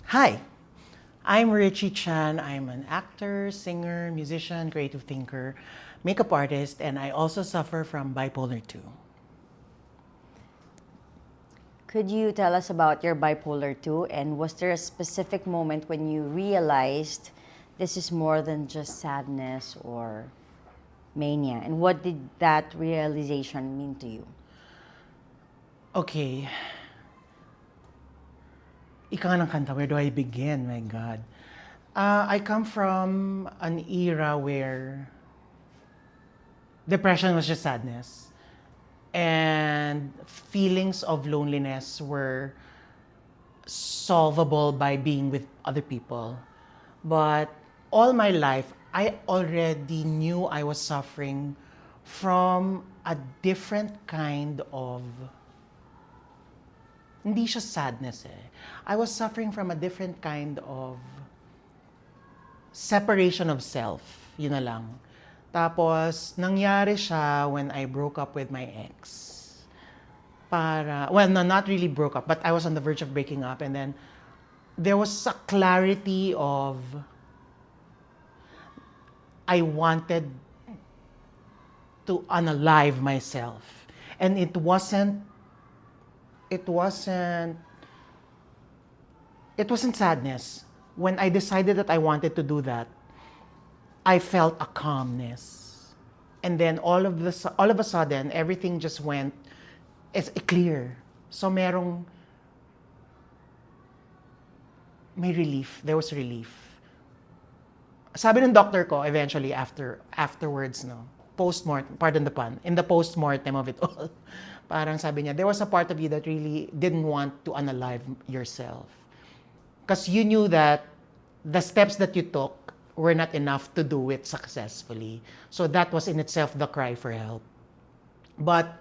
Hi, I'm Richie Chan. I'm an actor, singer, musician, creative thinker, makeup artist, and I also suffer from bipolar 2. Could you tell us about your bipolar 2 and was there a specific moment when you realized this is more than just sadness or mania? And what did that realization mean to you? Okay, ika nga ng kanta, where do I begin? My God. I come from an era where depression was just sadness. And feelings of loneliness were solvable by being with other people. But all my life, I already knew I was suffering from a different kind of, hindi siya sadness eh. I was suffering from a different kind of separation of self. Yun na lang. Tapos, nangyari siya when I broke up with my ex. Well, no, not really broke up, but I was on the verge of breaking up. And then, there was a clarity of, I wanted to unalive myself. And it wasn't sadness. When I decided that I wanted to do that, I felt a calmness. And then all of a sudden, everything just went, it's clear. So may relief. There was relief. Sabi ng doctor ko, eventually, afterwards, no, post-mortem, pardon the pun, in the post-mortem of it all, parang sabi niya, there was a part of you that really didn't want to unalive yourself. Because you knew that the steps that you took were not enough to do it successfully. So that was in itself the cry for help. But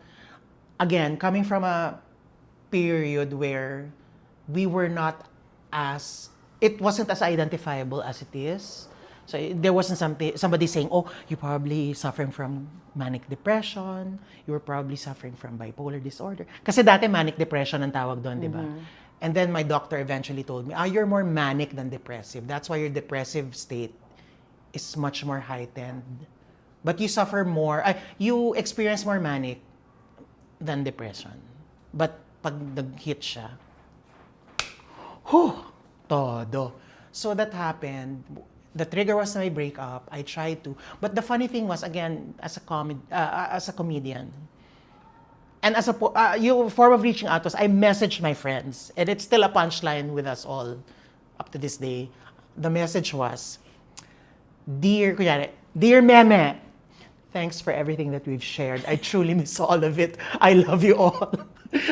again, coming from a period where we were not it wasn't as identifiable as it is. So there wasn't somebody saying, oh, you're probably suffering from manic depression, you were probably suffering from bipolar disorder. Kasi dati manic depression ang tawag doon, di ba? And then my doctor eventually told me, you're more manic than depressive. That's why your depressive state is much more heightened. But you suffer more, you experience more manic than depression. But pag nag-hit siya, todo. So that happened. The trigger was my breakup. I tried to. But the funny thing was, again, as a comedian, and as a form of reaching out was, I messaged my friends. And it's still a punchline with us all up to this day. The message was, Dear Meme, thanks for everything that we've shared. I truly miss all of it. I love you all.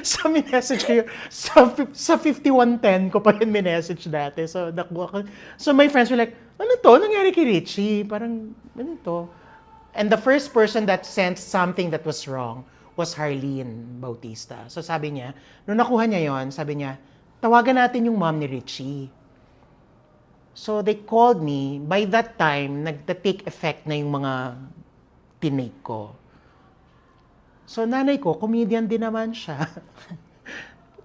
So, message ko yun. Sa 5110 ko pa yun message dati. So, so, my friends were like, ano to? Nangyari kay Richie? Parang, ano to? And the first person that sent something that was wrong was Harleen Bautista. So, sabi niya, nung nakuha niya yon, sabi niya, tawagan natin yung mom ni Richie. So, they called me. By that time, nagta-take effect na yung mga tinake ko. So, nanay ko, comedian din naman siya.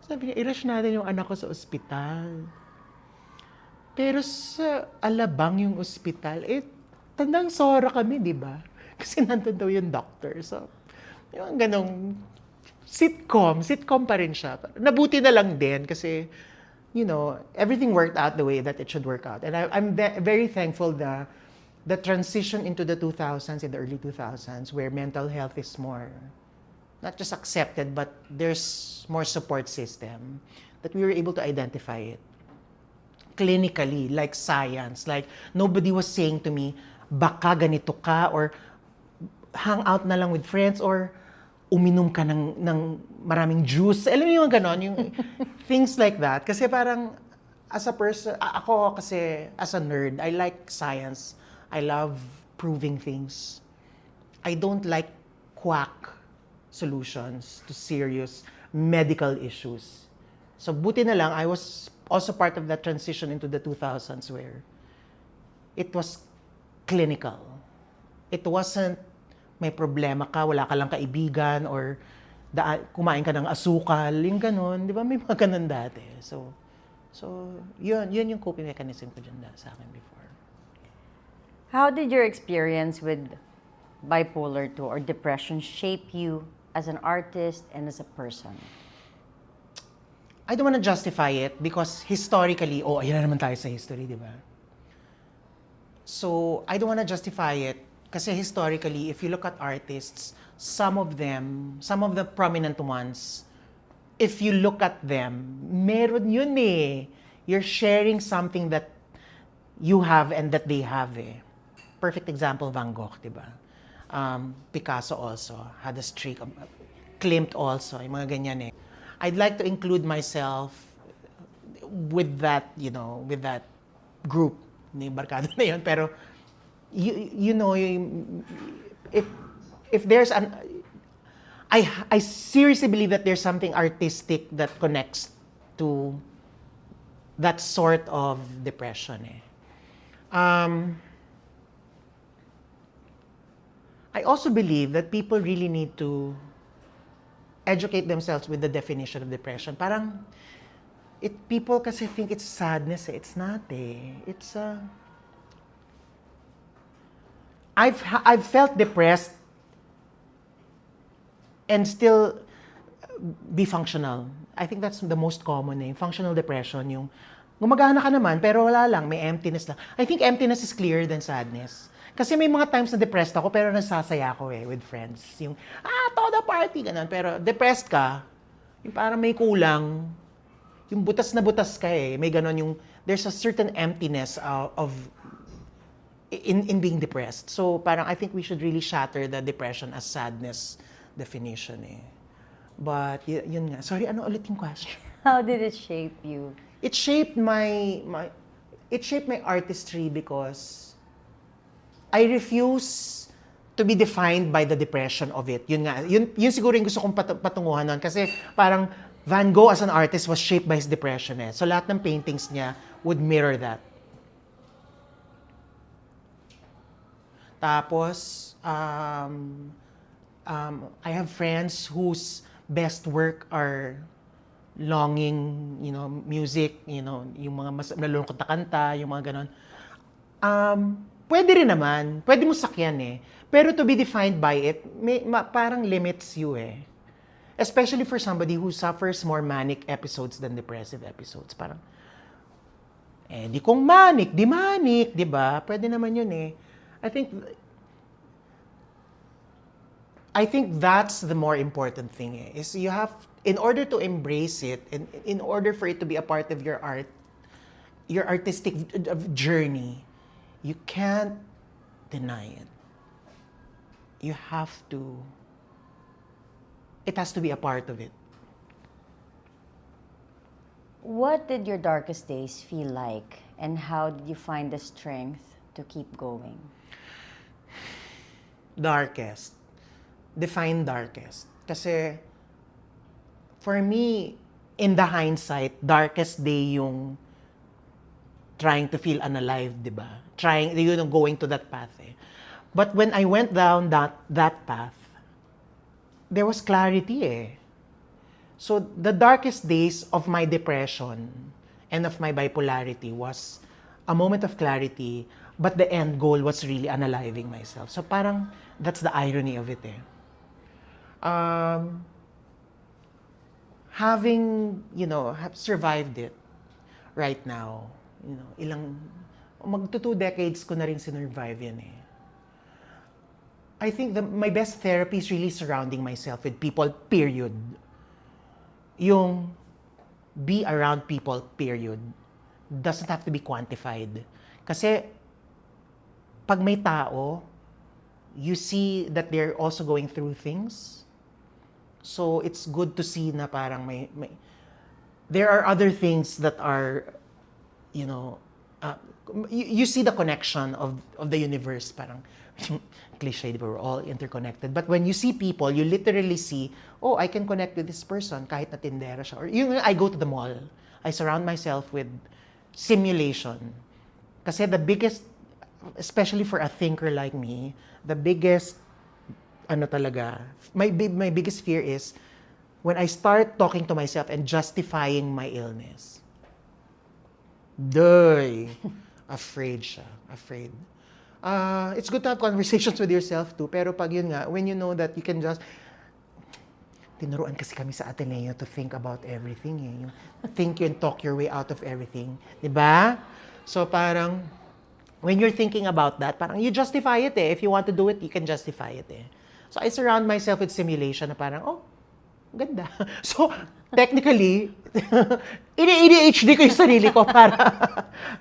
Sabi niya, i-rush natin yung anak ko sa ospital. Pero sa Alabang yung ospital, tandang Sora kami, di ba? Kasi nandun daw yung doctor. So, yung ganong sitcom pa rin siya. Nabuti na lang din kasi, you know, everything worked out the way that it should work out. And I'm very thankful that the transition into the 2000s, in the early 2000s, where mental health is more, not just accepted, but there's more support system, that we were able to identify it clinically, like science. Like, nobody was saying to me, baka ganito ka, or hang out na lang with friends, or uminom ka ng maraming juice. Alam mo yung ganon, yung things like that. Kasi parang, as a person, ako kasi, as a nerd, I like science. I love proving things. I don't like quack solutions to serious medical issues. So buti na lang, I was also part of that transition into the 2000s where it was clinical. It wasn't may problema ka, wala ka lang kaibigan, or kumain ka ng asukal, yung ganon. Di ba may mga ganon dati? So So, yun yung coping mechanism ko dyan sa akin before. How did your experience with bipolar 2 or depression shape you as an artist and as a person? I don't want to justify it because historically, ayan na naman tayo sa history, di ba? So, I don't want to justify it kasi historically, if you look at artists, some of the prominent ones, if you look at them, meron yun eh. You're sharing something that you have and that they have eh. Perfect example, Van Gogh, di ba? Picasso also had a streak of, Klimt also, yung mga ganyan eh. I'd like to include myself with that, with that group ni barkada na yun. Pero, if there's I seriously believe that there's something artistic that connects to that sort of depression eh. I also believe that people really need to educate themselves with the definition of depression. Parang, people kasi think it's sadness eh. It's not eh. It's I've felt depressed and still be functional. I think that's the most common eh. Functional depression, yung gumagana ka naman pero wala lang, may emptiness lang. I think emptiness is clearer than sadness. Kasi may mga times na depressed ako pero nasasaya ako eh with friends. Yung, todo party, ganun. Pero depressed ka, yung parang may kulang, yung butas na butas ka eh. May ganun yung, there's a certain emptiness in being depressed. So parang I think we should really shatter the depression as sadness definition eh. But yun nga. Sorry, ano ulit yung question? How did it shape you? It shaped my artistry because I refuse to be defined by the depression of it. Yun nga, yun siguro yung gusto kong patunguhan nun. Kasi parang Van Gogh as an artist was shaped by his depression eh. So lahat ng paintings niya would mirror that. Tapos, I have friends whose best work are longing, music, yung mga mas nalulungkot na kanta, yung mga ganon. Pwede rin naman. Pwede mo sakyan eh. Pero to be defined by it, parang limits you eh. Especially for somebody who suffers more manic episodes than depressive episodes. Parang, di kung manic, di ba? Pwede naman yun eh. I think that's the more important thing eh, is you have, in order to embrace it, and in order for it to be a part of your art, your artistic journey, you can't deny it. You have to, it has to be a part of it. What did your darkest days feel like, and how did you find the strength to keep going? Darkest. Define darkest. Kasi, for me, in the hindsight, darkest day yung trying to feel unalive, di ba? Going to that path eh. But when I went down that path, there was clarity eh. So the darkest days of my depression and of my bipolarity was a moment of clarity, but the end goal was really unaliving myself. So parang that's the irony of it eh. Having, have survived it right now, magto 2 decades ko na rin sinurvive yan eh. I think my best therapy is really surrounding myself with people, period. Yung be around people, period. Doesn't have to be quantified. Kasi, pag may tao, you see that they're also going through things. So, it's good to see na parang there are other things that are, you see the connection of the universe, parang cliche, we're all interconnected. But when you see people, you literally see, I can connect with this person kahit na tindera siya. Or I go to the mall. I surround myself with simulation. Kasi the biggest, especially for a thinker like me, the biggest, my biggest fear is when I start talking to myself and justifying my illness. Day. Afraid siya. Afraid. It's good to have conversations with yourself too. Pero pag yun nga, when you know that you can just... Tinuruan kasi kami sa Ateneo to think about everything eh. Yung think and talk your way out of everything. Diba? So parang, when you're thinking about that, parang you justify it eh. If you want to do it, you can justify it eh. So I surround myself with simulation na parang, oh, ganda. So, technically, ini-ADHD ko yung sarili ko para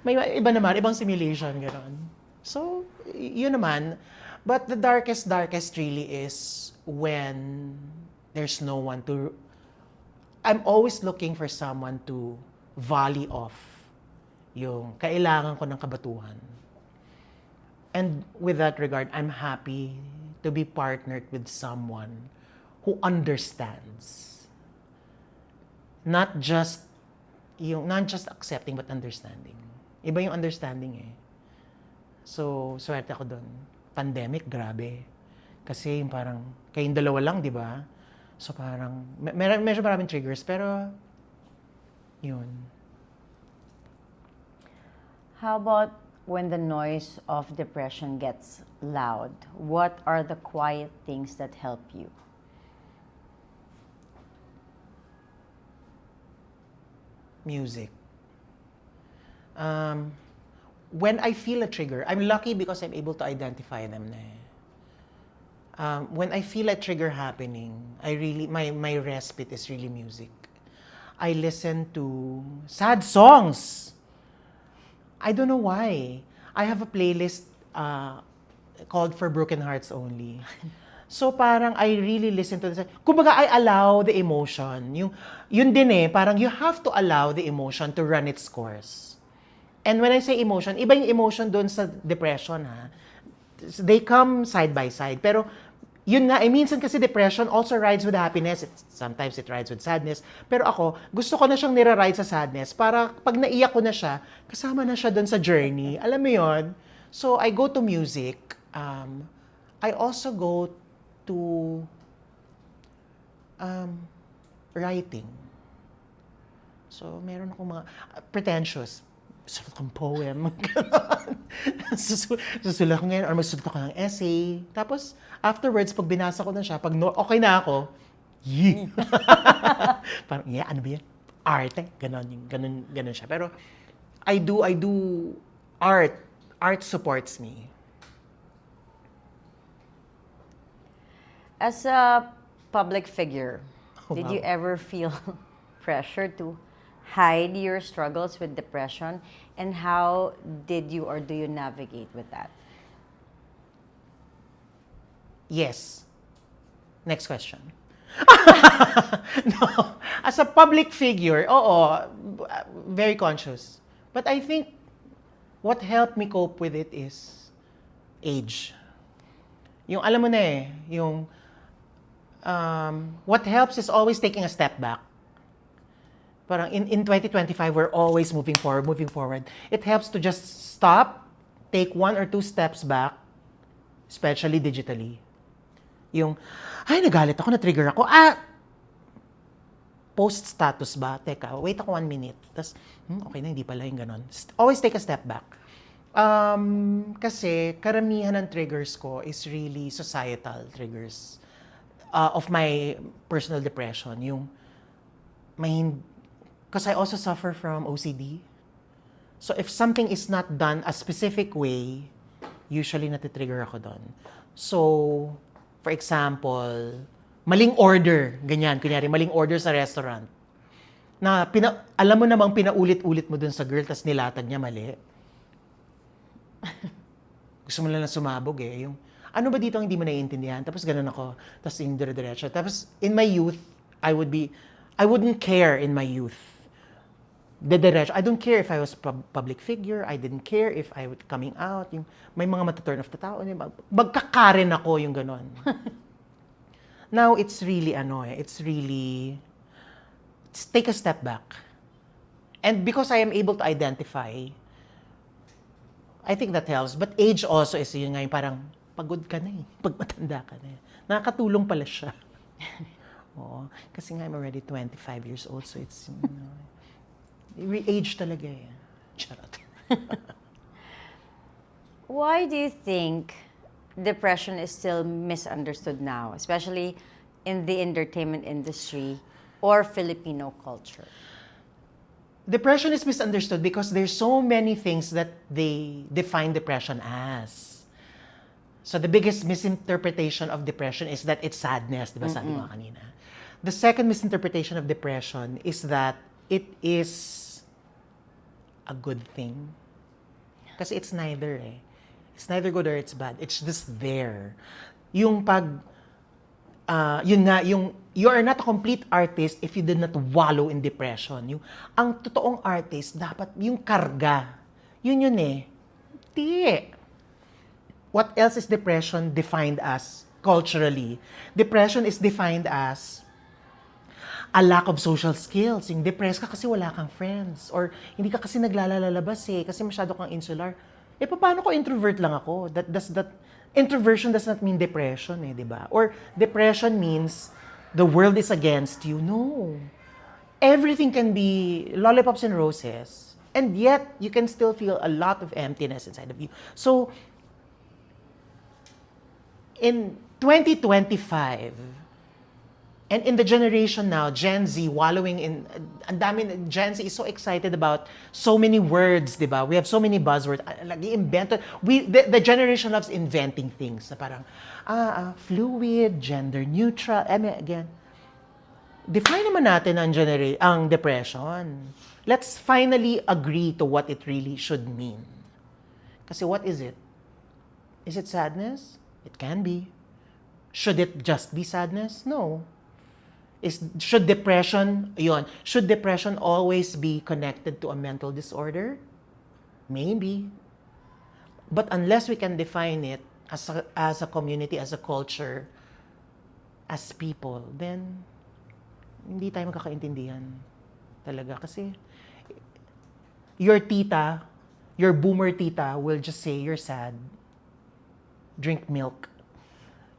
may iba naman, ibang simulation, gano'n. So, yun naman. But the darkest really is when there's no one to... I'm always looking for someone to volley off yung kailangan ko ng kabatuhan. And with that regard, I'm happy to be partnered with someone who understands. Not just accepting but understanding. Iba yung understanding eh. So, swerte ako doon. Pandemic, grabe. Kasi yung parang, kayong dalawa lang, di ba? So parang, medyo maraming triggers, pero, yun. How about when the noise of depression gets loud? What are the quiet things that help you? Music. When I feel a trigger, I'm lucky because I'm able to identify them na eh. When I feel a trigger happening, my respite is really music. I listen to sad songs. I don't know why. I have a playlist called For Broken Hearts Only. So parang I really listen to this. Kumbaga I allow the emotion. Yun din eh, parang you have to allow the emotion to run its course. And when I say emotion, iba yung emotion doon sa depression ha. They come side by side. Pero yun nga, minsan kasi depression also rides with happiness. Sometimes it rides with sadness. Pero ako, gusto ko na siyang nira-ride sa sadness para pag naiyak ko na siya, kasama na siya doon sa journey. Alam mo yun? So, I go to music. I also go to writing. So, meron akong mga pretentious. Sulat akong poem. Susulat ko ngayon or magsusulat ako ng essay. Tapos, afterwards, pag binasa ko na siya, pag okay na ako, yee! Parang, yeah, ano ba yan? Arte. Ganon siya. Pero, I do art. Art supports me. As a public figure, did Wow. you ever feel pressure to hide your struggles with depression? And how did you or do you navigate with that? Yes. Next question. No. As a public figure, oo, very conscious. But I think what helped me cope with it is age. Yung alam mo na eh, yung what helps is always taking a step back. Parang in 2025, we're always moving forward. It helps to just stop, take 1 or 2 steps back, especially digitally. Yung, ay, nagalit ako, na-trigger ako. Post status ba? Teka, wait ako 1 minute. Tapos, okay na, hindi pala yung ganon. Always take a step back. Kasi karamihan ng triggers ko is really societal triggers of my personal depression. Yung, because I also suffer from OCD. So if something is not done a specific way, usually natitrigger ako doon. So, for example, maling order, ganyan, kunyari, maling order sa restaurant. Na alam mo namang pinaulit-ulit mo dun sa girl, tas nilatag niya mali. Gusto mo lang sumabog eh. Yung, ano ba dito ang hindi mo naiintindihan? Tapos ganun ako. Tapos yung dire-diretso. Tapos in my youth, I wouldn't care in my youth. Diretso. I don't care if I was public figure. I didn't care if I was coming out. Yung, may mga mataturn off the tao. Magkakarin ako yung ganon. Now, it's really, take a step back. And because I am able to identify, I think that helps. But age also is yun nga yung parang pagod ka na eh. Pag matanda ka na eh. Nakakatulong pala siya. Oo. Kasi nga I'm already 25 years old, so it's, age talaga eh. Charot. Why do you think depression is still misunderstood now, especially in the entertainment industry or Filipino culture? Depression is misunderstood because there's so many things that they define depression as. So the biggest misinterpretation of depression is that it's sadness, di ba sabi mo kanina? The second misinterpretation of depression is that it is a good thing. Kasi it's neither eh. It's neither good or it's bad. It's just there. Yung yun nga, you are not a complete artist if you did not wallow in depression. Ang totoong artist, dapat yung karga. Yun eh. Di. What else is depression defined as culturally? Depression is defined as a lack of social skills. Yung depressed ka kasi wala kang friends. Or hindi ka kasi naglalalabas eh, kasi masyado kang insular. Eh, paano ko introvert lang ako? Introversion does not mean depression eh, di ba? Or depression means the world is against you. No. Everything can be lollipops and roses. And yet, you can still feel a lot of emptiness inside of you. So, in 2025, and in the generation now, Gen Z, wallowing in, Gen Z is so excited about so many words, di ba? We have so many buzzwords. The generation loves inventing things. Na parang, fluid, gender neutral. I mean, again, define naman natin ang depression. Let's finally agree to what it really should mean. Kasi what is it? Is it sadness? It can be. Should it just be sadness? No. Should depression always be connected to a mental disorder? Maybe. But unless we can define it as a community, as a culture, as people, then hindi tayo magkakaintindihan talaga. Kasi your boomer tita will just say, you're sad. Drink milk.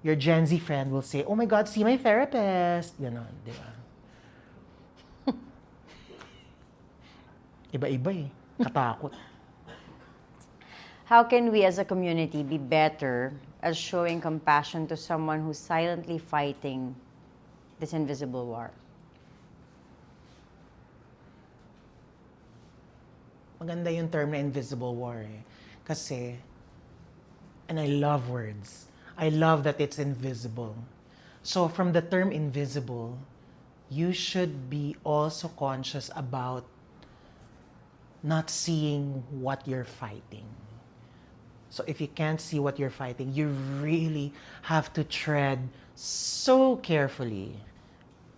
Your Gen Z friend will say, oh my God, see my therapist. Ganon, di ba? Iba-iba eh. Katakot. How can we as a community be better at showing compassion to someone who's silently fighting this invisible war? Maganda yung term na invisible war eh. Kasi, and I love words. I love that it's invisible. So from the term invisible, you should be also conscious about not seeing what you're fighting. So if you can't see what you're fighting, you really have to tread so carefully,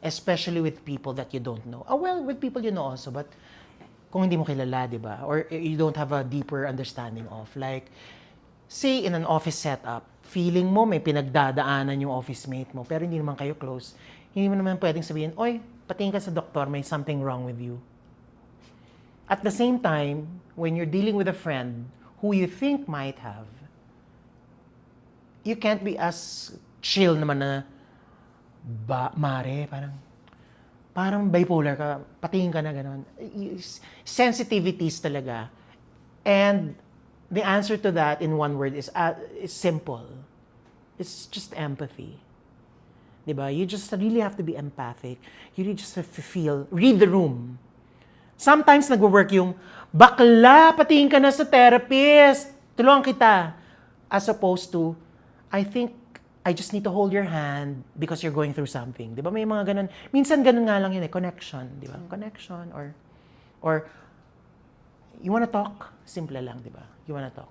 especially with people that you don't know. Well, with people you know also, but kung hindi mo kilala, di ba? Or you don't have a deeper understanding of. Like, say in an office setup, feeling mo may pinagdadaanan yung office mate mo, pero hindi naman kayo close. Hindi mo naman pwedeng sabihin, oy, patingin ka sa doktor, may something wrong with you. At the same time, when you're dealing with a friend who you think might have, you can't be as chill naman na, mare, parang bipolar ka, patingin ka na gano'n. Sensitivities talaga. And the answer to that in one word is simple. It's just empathy. Diba? You just really have to be empathic. You really just have to read the room. Sometimes nagwo-work yung, bakla, patingin ka na sa therapist. Tulungan kita. As opposed to, I think I just need to hold your hand because you're going through something. Diba? May mga ganun. Minsan ganun nga lang yun eh. Connection. Diba? Connection or you wanna talk? Simple lang, diba? You wanna talk.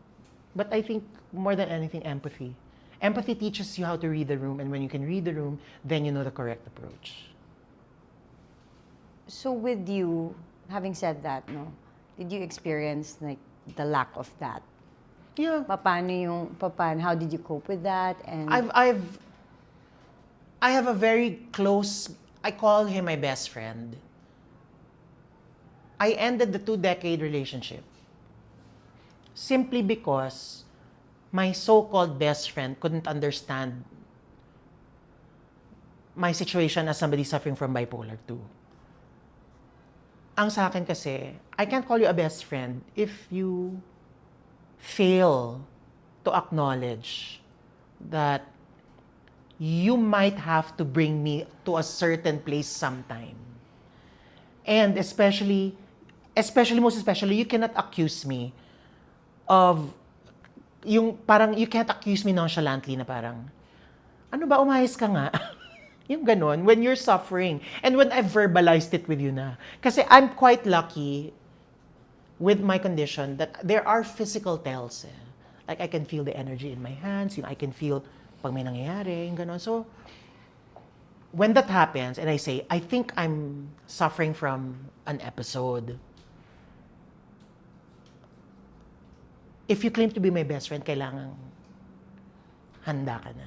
But I think more than anything, empathy. Empathy teaches you how to read the room, and when you can read the room, then you know the correct approach. So with you, having said that, no, did you experience like the lack of that? Yeah. How did you cope with that? And I have a very close, I call him my best friend. I ended the 2-decade relationship simply because my so-called best friend couldn't understand my situation as somebody suffering from bipolar 2. Ang sa akin kasi, I can't call you a best friend if you fail to acknowledge that you might have to bring me to a certain place sometime. And most especially, you cannot accuse me of yung parang you can't accuse me nonchalantly na parang, ano ba, umayos ka nga? Yung ganon, when you're suffering. And when I've verbalized it with you na. Kasi I'm quite lucky with my condition that there are physical tells. Eh. Like I can feel the energy in my hands, I can feel pag may nangyayari, yung ganon. So, when that happens, and I say, I think I'm suffering from an episode, if you claim to be my best friend, kailangan handa ka na.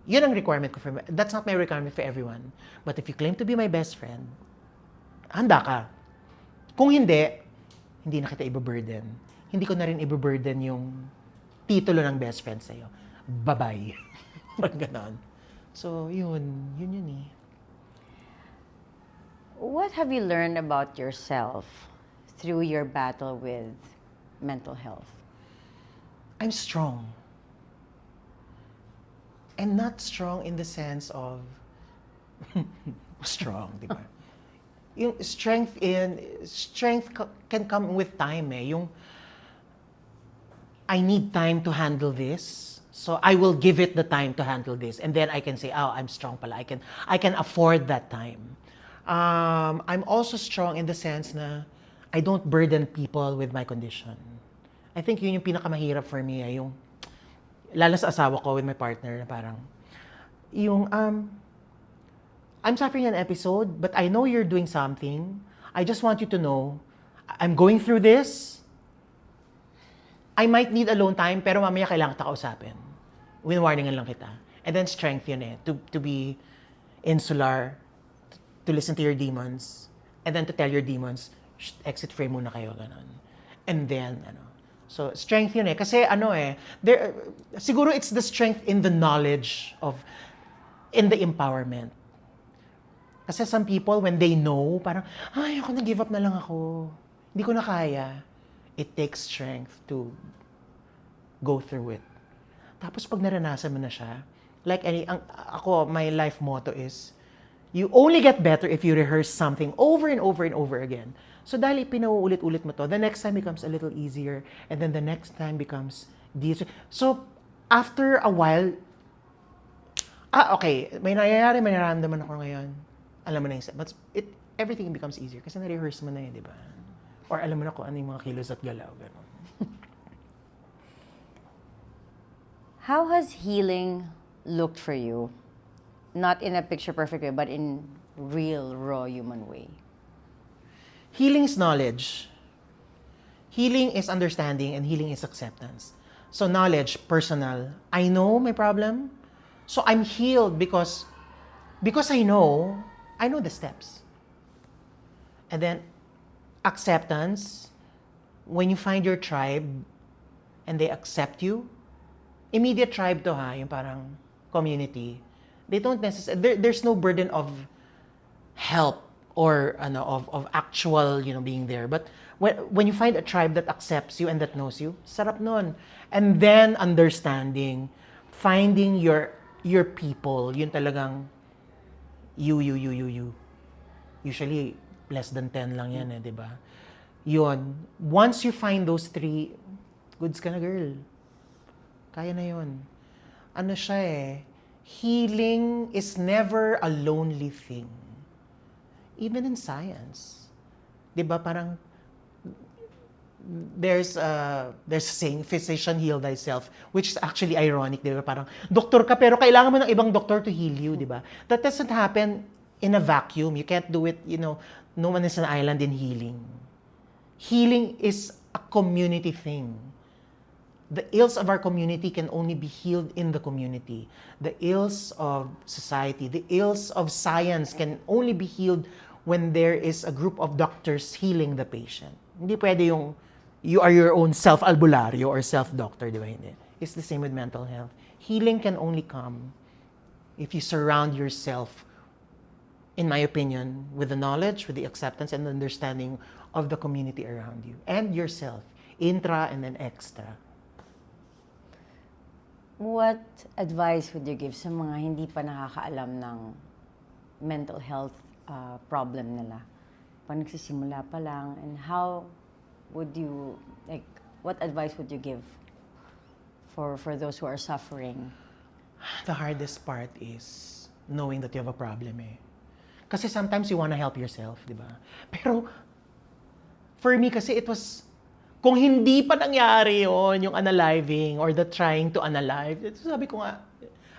Yun ang requirement ko for that's not my requirement for everyone. But if you claim to be my best friend, handa ka. Kung hindi na kita i-burden. Hindi ko na rin i-burden yung titulo ng best friend sa'yo. Bye-bye. Ganon. So, yun eh. What have you learned about yourself through your battle with mental health? I'm strong. And not strong in the sense of strong, di ba? Yung strength can come with time eh. Yung I need time to handle this. So I will give it the time to handle this. And then I can say, oh, I'm strong pala. I can afford that time. I'm also strong in the sense na I don't burden people with my condition. I think yun yung pinakamahirap for me eh, yung lalo sa asawa ko with my partner na parang yung I'm suffering an episode but I know you're doing something. I just want you to know I'm going through this. I might need alone time pero mamaya kailangan kita kausapin. Win-warningan lang kita. And then strength yun eh. To be insular, to listen to your demons, and then to tell your demons, exit frame muna kayo, ganun. And then, so, strength yun eh. Kasi siguro it's the strength in the knowledge in the empowerment. Kasi some people, when they know, parang, ay, ako na-give up na lang ako. Hindi ko na kaya. It takes strength to go through it. Tapos pag naranasan mo na siya, my life motto is, you only get better if you rehearse something over and over and over again. So dahil pinauulit-ulit mo to, the next time becomes a little easier, and then the next time becomes easier. So, after a while, okay, may nangyayari, may nararamdaman ako ngayon. Alam mo na yung but everything becomes easier kasi na-rehearse mo na yun, di ba? Or alam mo na kung ano yung mga kilos at galaw, gano'n. How has healing looked for you? Not in a picture-perfect way, but in real, raw human way. Healing is knowledge. Healing is understanding and healing is acceptance. So knowledge, personal. I know my problem. So I'm healed because I know the steps. And then acceptance, when you find your tribe and they accept you, immediate tribe to ha, yung parang community. They don't necessarily, there's no burden of help or of actual being there, but when you find a tribe that accepts you and that knows you, sarap nun. And then understanding, finding your people, yun talagang you. Usually less than 10 lang yan eh, di ba? Yun, once you find those 3, goods ka na, girl. Kaya na yun. Ano siya eh, healing is never a lonely thing. Even in science. 'Di ba parang there's a saying, physician heal thyself, which is actually ironic, 'di ba? Parang doktor ka pero kailangan mo ng ibang doktor to heal you, 'di ba? That doesn't happen in a vacuum. You can't do it, no one is an island in healing. Healing is a community thing. The ills of our community can only be healed in the community. The ills of society, the ills of science can only be healed when there is a group of doctors healing the patient. Hindi pwede yung you are your own self-albularyo or self-doctor, di ba? Hindi. It's the same with mental health. Healing can only come if you surround yourself in my opinion, with the knowledge, with the acceptance and understanding of the community around you and yourself, intra and then extra. What advice would you give sa mga hindi pa nakakaalam ng mental health problem nila? Pag nagsisimula pa lang, and how would you, like, what advice would you give for those who are suffering? The hardest part is knowing that you have a problem eh. Kasi sometimes you wanna help yourself, di ba? Pero, for me kasi it was, kung hindi pa nangyari yon, yung unaliving or the trying to unalive, sabi ko nga,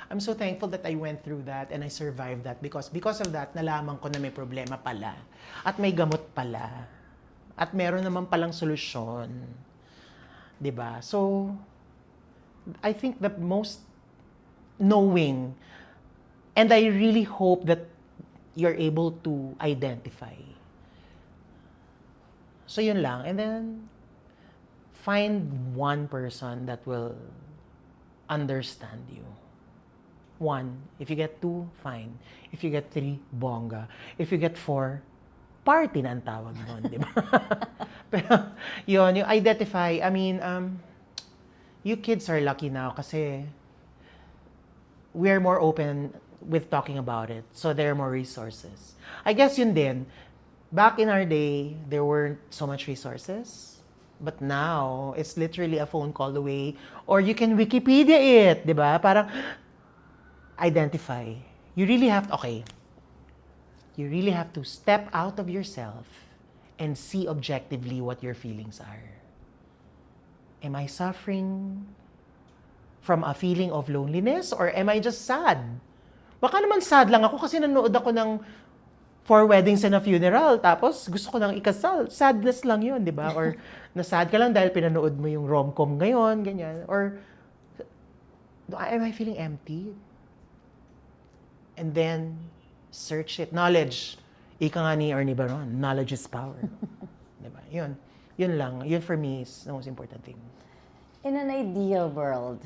I'm so thankful that I went through that and I survived that because of that, nalaman ko na may problema pala at may gamot pala at meron naman palang solusyon. 'Di ba? So, I think the most knowing, and I really hope that you're able to identify. So, yun lang. And then, find one person that will understand you. One. If you get two, fine. If you get three, bongga. If you get four, party na ang tawag doon, di ba? Pero, yun, yung identify, I mean, you kids are lucky now kasi we're more open with talking about it. So, there are more resources. I guess yun din, back in our day, there weren't so much resources. But now, it's literally a phone call away. Or you can Wikipedia it, di ba? Parang, identify. You really have to, okay. You really have to step out of yourself and see objectively what your feelings are. Am I suffering from a feeling of loneliness or am I just sad? Baka naman sad lang ako kasi nanood ako ng 4 Weddings and a Funeral tapos gusto ko nang ikasal. Sadness lang yun, di ba? Or nasad ka lang dahil pinanood mo yung rom-com ngayon, ganyan. Or am I feeling empty? And then, search it. Knowledge. Ika nga ni Ernie Baron, knowledge is power. Diba? Yun. Yun lang. Yun for me is the most important thing. In an ideal world,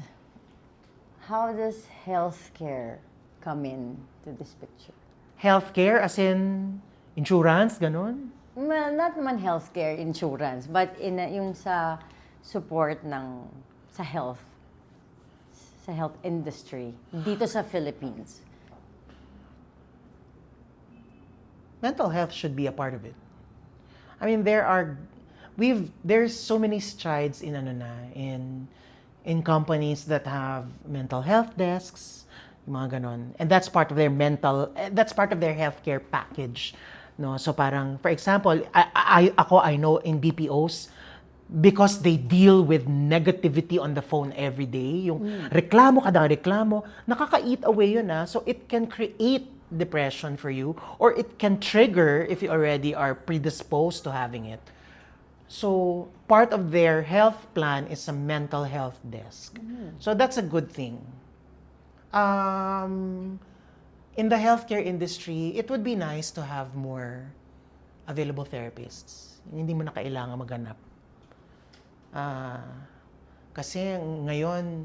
how does healthcare come in to this picture? Healthcare as in insurance, ganun? Well, not man healthcare insurance, but yung sa support ng sa health industry dito sa Philippines. Mental health should be a part of it. I mean, there's so many strides in in companies that have mental health desks, yung mga ganon. And that's part of their healthcare package. No? So parang, for example, I know in BPOs, because they deal with negativity on the phone every day, yung reklamo kada reklamo, nakaka-eat away yun So it can create depression for you, or it can trigger if you already are predisposed to having it. So part of their health plan is a mental health desk. So that's a good thing. In the healthcare industry, it would be nice to have more available therapists. Hindi mo na kailangan maghanap. Kasi ngayon,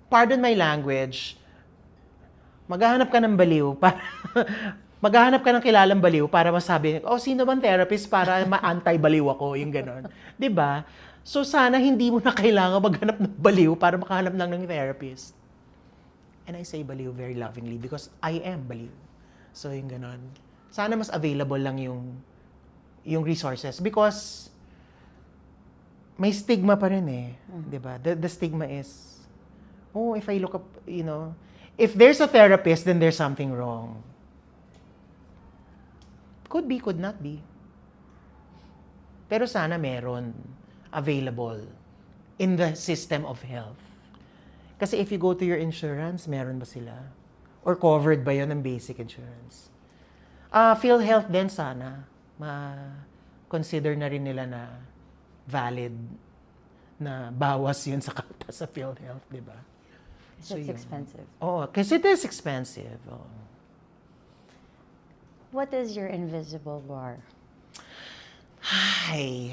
pardon my language, maghahanap ka ng baliw para maghahanap ka ng kilalang baliw para masabi, sino bang therapist para ma-anti-baliw ako, yung gano'n. 'Di ba? So sana hindi mo na kailangan maghanap ng baliw para makahanap lang ng therapist. And I say baliw very lovingly because I am baliw. So yung gano'n. Sana mas available lang yung resources because may stigma pa rin eh, 'di ba? The stigma is, if I look up, if there's a therapist, then there's something wrong. Could be, could not be. Pero sana meron available in the system of health. Kasi if you go to your insurance, meron ba sila? Or covered ba yun ng basic insurance? PhilHealth din sana. Ma-consider na rin nila na valid na bawas yun sa kata sa PhilHealth, di ba? So it's expensive. Kasi it is expensive. What is your invisible war? Hi.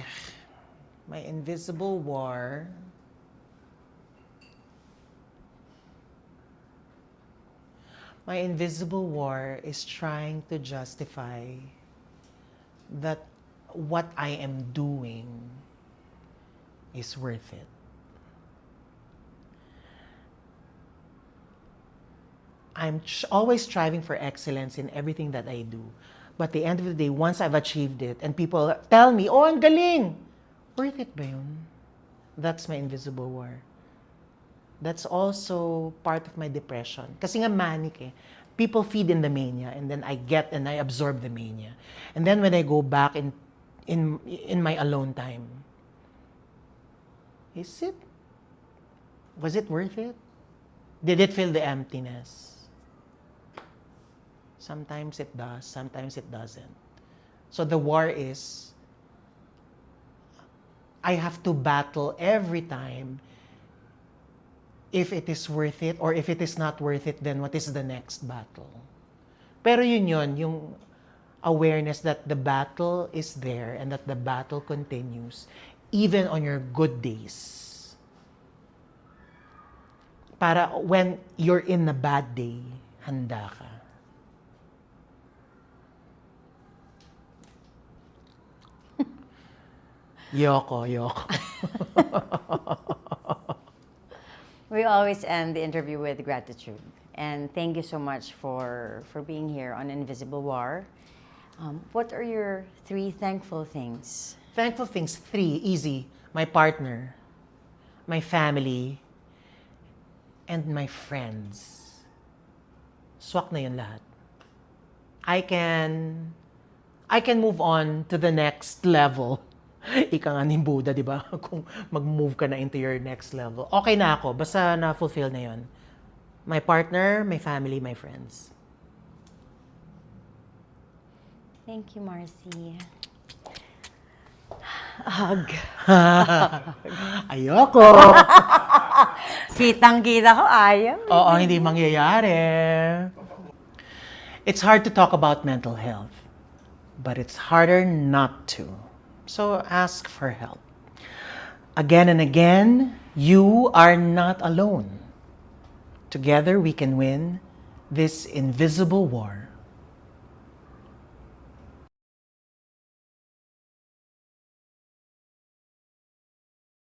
My invisible war. My invisible war is trying to justify that what I am doing is worth it. Always striving for excellence in everything that I do. But at the end of the day, once I've achieved it and people tell me, oh, ang galing! Worth it ba yun? That's my invisible war. That's also part of my depression. Kasi nga manic eh. People feed in the mania and then I get and I absorb the mania. And then when I go back in my alone time, was it worth it? Did it fill the emptiness? Sometimes it does, sometimes it doesn't. So the war is, I have to battle every time if it is worth it, or if it is not worth it, then what is the next battle? Pero yun, yung awareness that the battle is there and that the battle continues even on your good days. Para when you're in a bad day, handa ka. Yoko. We always end the interview with gratitude. And thank you so much for being here on Invisible War. What are your 3 thankful things? Thankful things, 3, easy. My partner, my family, and my friends. Swak na yun lahat. I can move on to the next level. Ika nga ni Buddha, di ba? Kung mag-move ka na into your next level. Okay na ako, basta na-fulfill na yun. My partner, my family, my friends. Thank you, Marcy. Hug. Ayoko. Kitang-kita ko, ayaw. Oo, hindi mangyayari. It's hard to talk about mental health, but it's harder not to. So ask for help. Again and again, you are not alone. Together we can win this invisible war.